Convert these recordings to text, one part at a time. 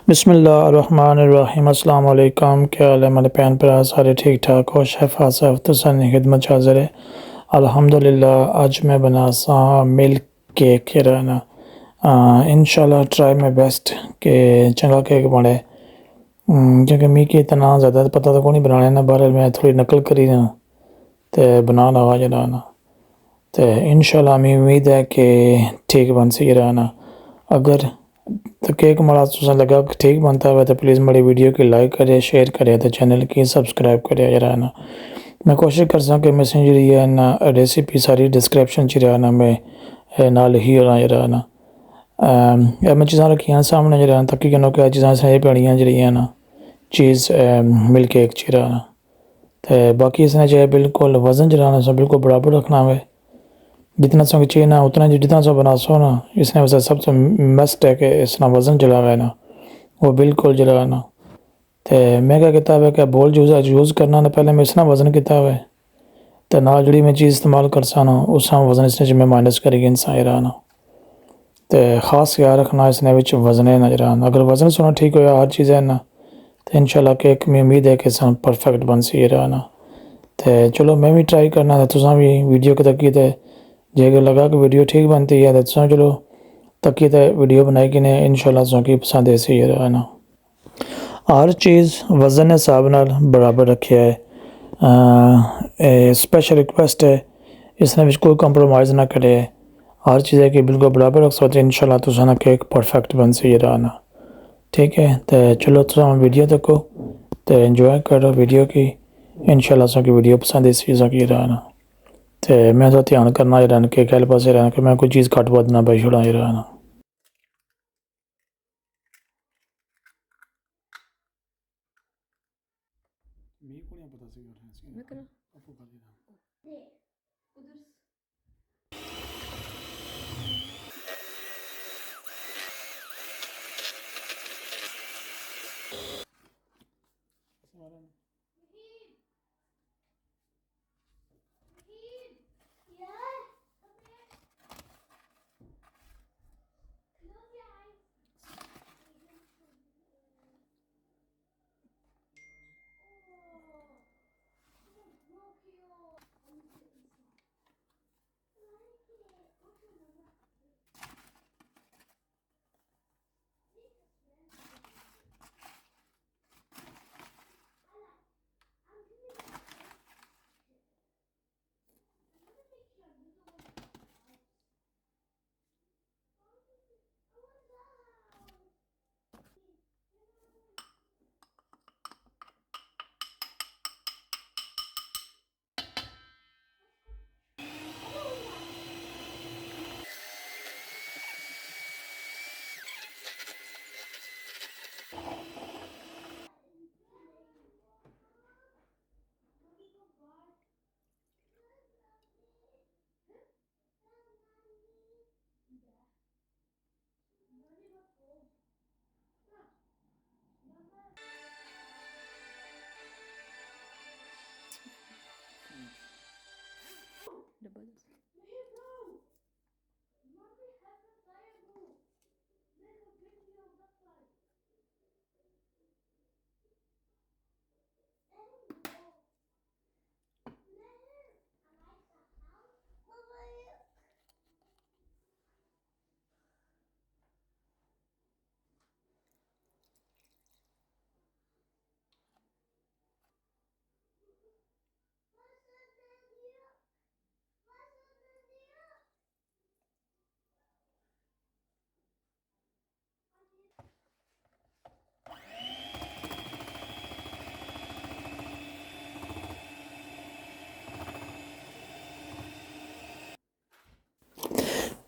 बिस्मिल्लाहिर्रहमानिर्रहीम अस्सलाम वालेकुम। क्या हाल है मेरे भैन भरा? सारे ठीक ठाक हो? शेफ़ आसिफ तुसानी खिदमत च हाज़िर है अल्हम्दुलिल्लाह। अज मैं बनासा मिल्क केक ना इंशाल्लाह ट्राई माई बेस्ट के चंगा केक बने, क्योंकि मिगी इतना ज़्यादा पता तो कोई बनाने ना, बहरहाल मैं थोड़ी नकल करी ना ते बना लगा जरा ना, तो इंशाल्लाह मैं उम्मीद है कि ठीक बन सी ना। अगर तो केक माड़ा तुसें लगा कि ठीक बनता है तो प्लीज़ मेरी वीडियो की लाइक करें, शेयर करें, तो चैनल की सब्सक्राइब करें जरा ना। मैं कोशिश कर सक कि मैं जी है ना रेसिपी सारी डिस्क्रिप्शन च रहा ना, मैं नाल ही होना जरा ना मैं चीज़ां रखियां सामने जरा ताकि कनो क्या चीज़ां सही पैनियां जड़ियां ना चीज़ मिल्क केक च रहा ना। तो बाकी इसने चाहे बिल्कुल वज़न जरा ना बिल्कुल बराबर रखना है, जितना सो चाहिए ना उतना जितना सो बना सो ना। इसने वैसे सबसे मस्ट है कि इसना वज़न जला है ना वो बिल्कुल जला ना। तो मैं क्या किया है कि बोल यूज़ करना ना, पहले मैं इसना वज़न किया है तो ना जी मैं चीज़ इस्तेमाल कर सा ना उस वज़न इसने मैं माइनस करी इंसान रहा ना। तो ख़ास ख्याल रखना इसने वज़न नजर आना, अगर वज़न सोना ठीक होया हर चीज़ है ना तो इंशाल्लाह केक में उम्मीद है कि सन परफेक्ट बन सी रहा ना। तो चलो मैं भी ट्राई करना, तुसा भी वीडियो के तकी तो जे अगर लगा कि वीडियो ठीक बनती है तो तुसा चलो तकी तो वीडियो बनाई कि ने इंशाल्लाह तुसा की पसंद ऐसी रहा ना। हर चीज़ वज़न हिसाब नाल बराबर रखिया है। स्पेशल रिक्वेस्ट है इसने कोई कंप्रोमाइज़ ना करे, हर चीज़ है कि बिल्कुल बराबर रख सकते इंशाल्लाह तुसा ना केक परफेक्ट बन सी रहा ना। ठीक है तो चलो तुसा वीडियो देखो तो एंजॉय करो वीडियो की, इंशाल्लाह तुसा की वीडियो पसंद इस चीज़ की रहा ना। तो मैं तो ध्यान करना रहना कि गल पास रहना कि मैं कोई चीज़ घट बद ना पाई छुड़ा रहा ना।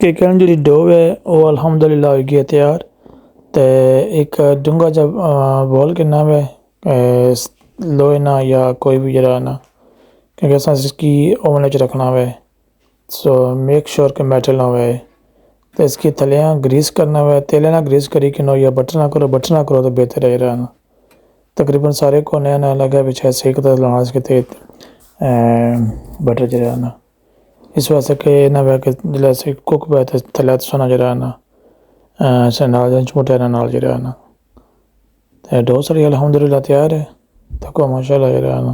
केकन जी डो है वो अल्हम्दुलिल्लाह हो गई तैयार। तो एक डूंगा जब बॉल के नाम है लोहे ना या कोई भी जरा ना, क्योंकि अस इसकी ओवन च रखना है सो मेक श्योर कि मेटल ना हो। तो इसकी थलियाँ ग्रीस करना है, तेल ना ग्रीस करी कि नो या बटर ना करो तो बेहतर है रहा ना। तकरीबन सारे कोने ना लगा पीछे सेक तो लाना इसके बटर जरा ना, इस वास्ते कि ना वह कि जैसे कुक वह तो थले सोना जरा ना से नाल झूठे ना नाल जरा ना। डोसरी अल्हम्दुलिल्लाह तैयार है तको माशाल्लाह ईरान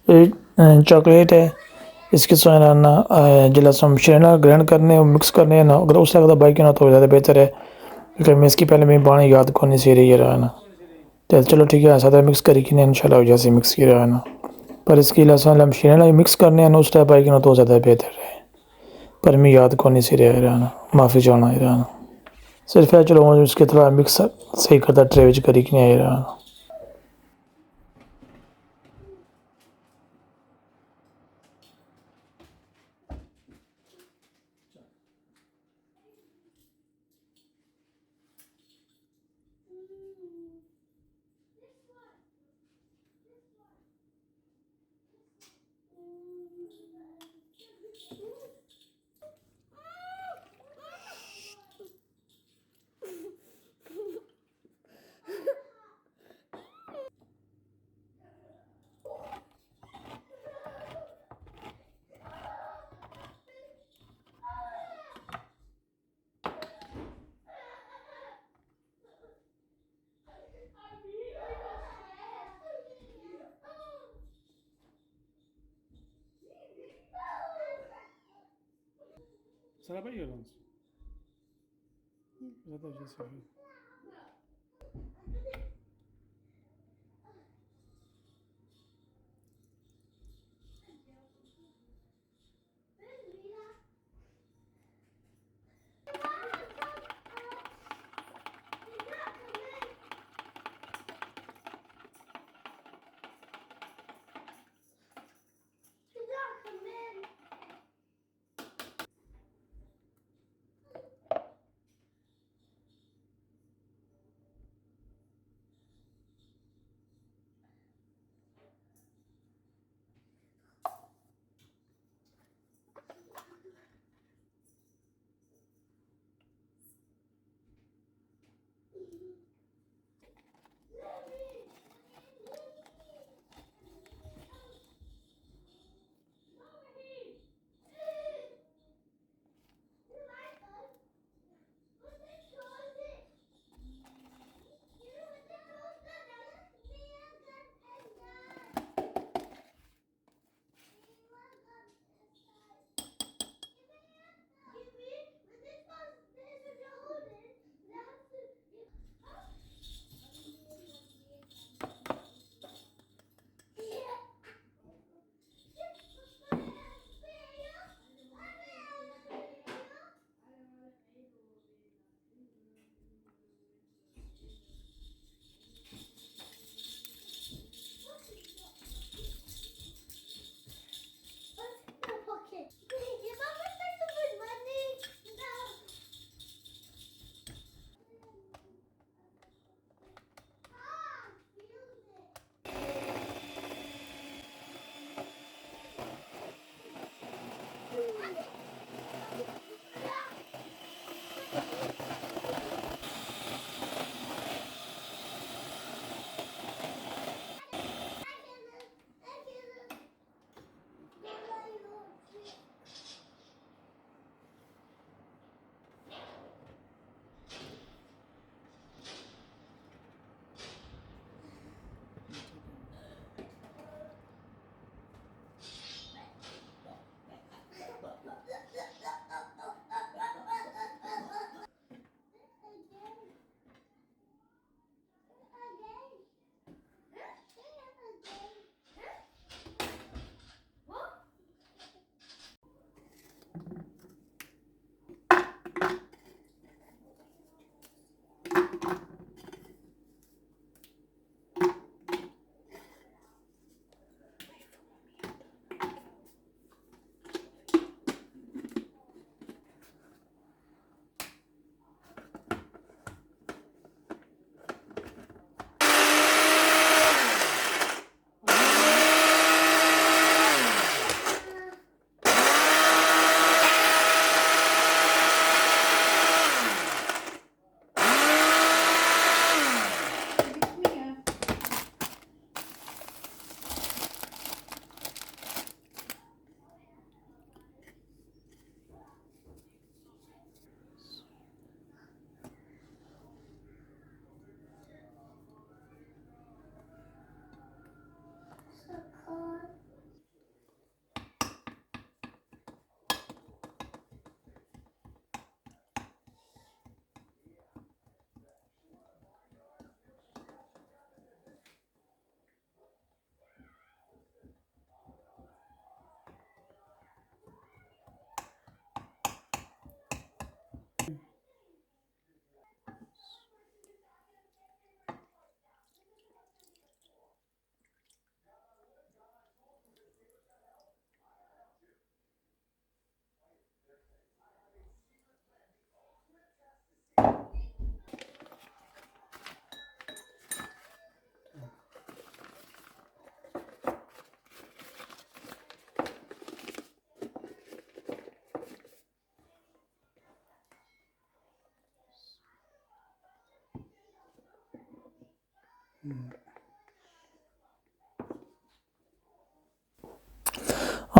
चॉकलेट है इसके साथ ना जिला शरीना ग्राइंड करने और मिक्स करने ना अगर उस लगता बाइक ना तो ज़्यादा बेहतर है क्योंकि मैं इसकी पहले मैं पानी याद को नहीं सी रही है ना तो चलो ठीक है ऐसा मिक्स करी कि इंशाल्लाह जैसे मिक्स की रहा ना पर इसकी लसन शरीना मिक्स करने ना उस टाइप बाइक ना तो ज़्यादा बेहतर है पर मैं याद को नहीं सी रहा ना माफ़ी चाहना है ना सिर्फ है चलो उसके थोड़ा मिक्स सही करता ट्रेविज करी कि नहीं रहा Será para ellos?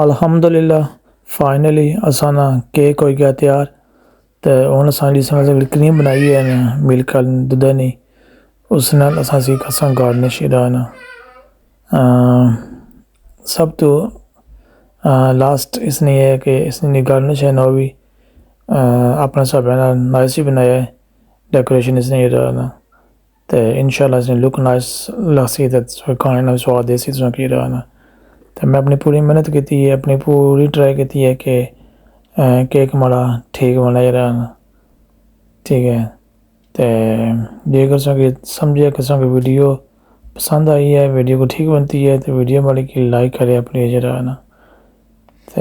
अल्हम्दुलिल्लाह फाइनली असाना केक हो गया तैयार। तो हूँ असां क्रीम बनाई है ना मिल्क दुद्ध नहीं उस नाल असां सी कसां गार्निश ना सब तो लास्ट इसने है कि इसने गार्निश है ना वो भी अपना सब है ना नाइस ही बनाया है। डेकोरेशन इसने ना तो इंशाल्लाह इसने लुक नाइस लसी तो खाने ना स्वाद देसी तो की ना। तो मैं अपनी पूरी मेहनत की है अपनी पूरी ट्राई की है कि केक माड़ा ठीक बनाया ना ठीक है। तो जेकर समझे कि वीडियो पसंद आई है वीडियो को ठीक बनती है तो वीडियो वाले की लाइक करे अपनी जरा ना तो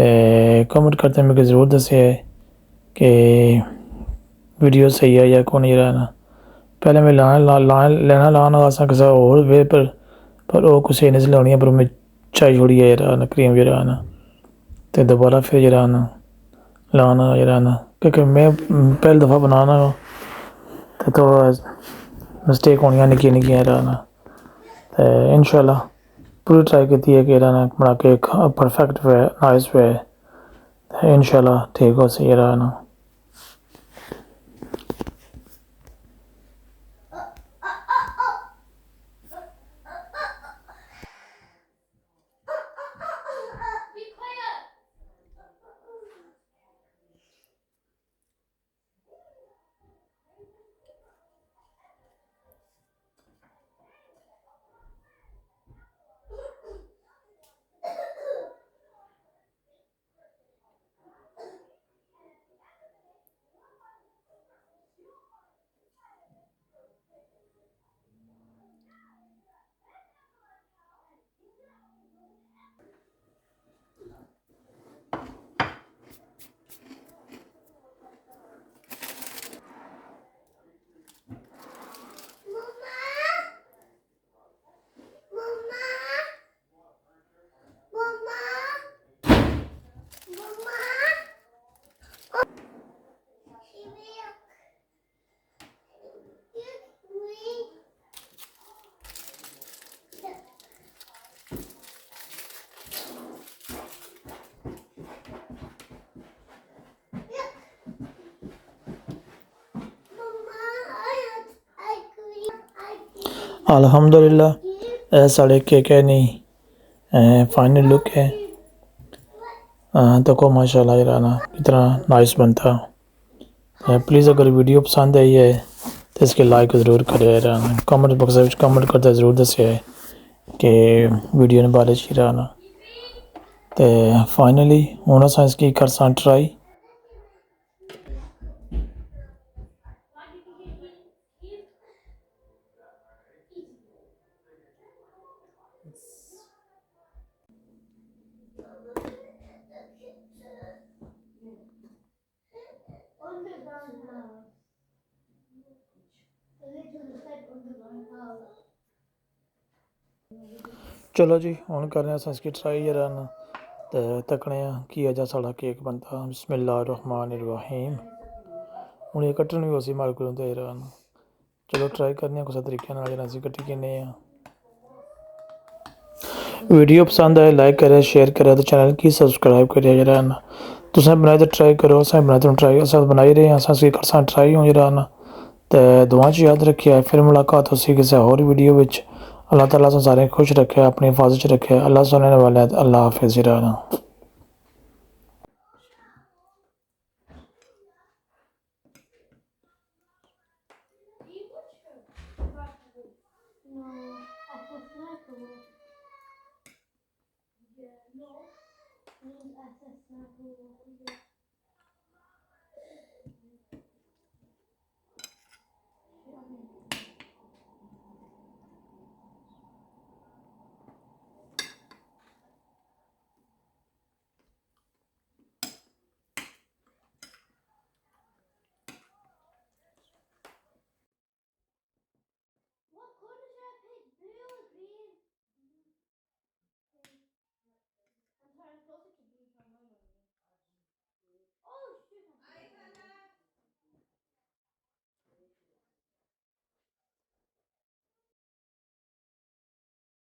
कमेंट करते मेरे ज़रूर दसे कि वीडियो सही है या कौन जरा ना। पहले मैं लेना लाना असा किसी और वे पर वो कुछ नहीं लानी पर मैं चाई छोड़ी है जरा ना क्रीम जरा ना तो दोबारा फिर जरा ना लाना जरा ना क्योंकि मैं पहली दफ़ा बनाना तो थोड़ा मिस्टेक होनी निक्की निक्की ना तो इंशाल्लाह पूरी ट्राई की है कि ना बना के परफेक्ट वे नाइस वे इंशाल्लाह ठीक हो सही ना। अल्हम्दुलिल्लाह साढ़े केक है नहीं फाइनल लुक है तो को माशाल्लाह यार ना कितना नाइस बनता। प्लीज़ अगर वीडियो पसंद आई है तो इसके लाइक ज़रूर करें यार कमेंट बॉक्स में कमेंट करते ज़रूर दसे कि वीडियो ने बारे च ना तो फाइनली हूँ अस इसकी कर ट्राई। चलो जी हूँ करने इसकी ट्राई जरा ना तो तकने की अजा साढ़ा केक बनता बिस्मिल्लाहिर्रहमानिर्रहीम हूँ ये कट्टन भी उसी मार को जरा ना चलो ट्राई करने कुछ तरीके जरा असी कट्टी किन्ने वीडियो पसंद आए लाइक करें शेयर करें तो चैनल की सब्सक्राइब करें जरा ना तुसें बनाए तो ट्राई करो असें बनाए तो ट्राई अस बनाई रहे हैं अस कर ट्राई हो जरा ना तो दुआ च याद रखिए फिर मुलाकात होसी किसी होर वीडियो विच अल्लाह ताला सारे खुश रखे अपनी हिफाजत च रखे अल्लाह सुनने वाले अल्लाह हाफिज़ जरा